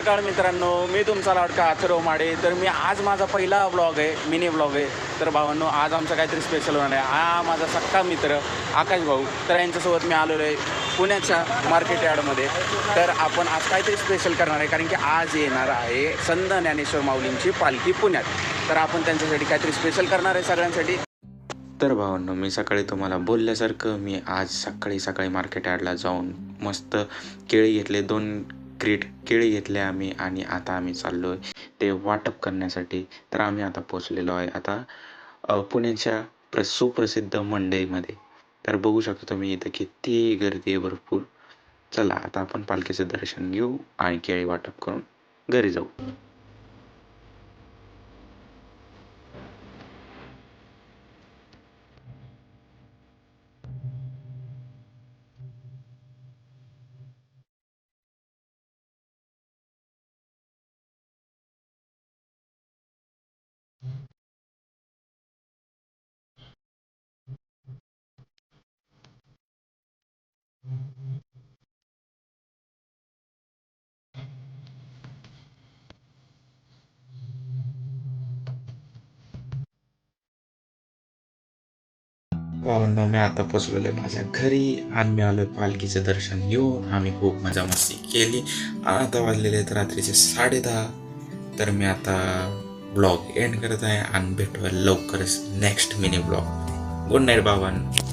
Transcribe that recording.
नमस्कार मित्रांनो, मी तुमचा लाडका अथर्व माडे. तर मी आज माझा पहिला ब्लॉग आहे, मिनी ब्लॉग आहे. तर भावांनो, आज आमचं काहीतरी स्पेशल होणार आहे. हा माझा सक्का मित्र आकाश भाऊ, तर यांच्यासोबत मी आलेलो आहे पुण्याच्या मार्केट यार्डमध्ये. तर आपण आज काहीतरी स्पेशल करणार आहे, कारण की आज येणार आहे संत ज्ञानेश्वर माऊलींची पालखी पुण्यात. तर आपण त्यांच्यासाठी काहीतरी स्पेशल करणार आहे सगळ्यांसाठी. तर भावांनो, मी सकाळी तुम्हाला बोलल्यासारखं मी आज सकाळी मार्केट यार्डला जाऊन मस्त केळी घेतले, 2 क्रेट केळी घेतले आम्ही, आणि आता आम्ही चाललो आहे ते वाटप करण्यासाठी. तर आम्ही आता पोचलेलो आहे आता पुण्याच्या सुप्रसिद्ध मंडईमध्ये. तर बघू शकता तुम्ही इथं किती गर्दी आहे, भरपूर. चला आता आपण पालखीचं दर्शन घेऊ आणि केळी वाटप करून घरी जाऊ. भावंडो, मी आता पोचलेलो आहे माझ्या घरी आणि मी आलो पालखीचं दर्शन घेऊन. आम्ही खूप मजा मस्ती केली. आता वाजलेले आहेत रात्रीचे 10:30. तर मी आता ब्लॉग एंड करत आहे आणि भेटूया लवकरच next mini blog. Good night बाबांनो.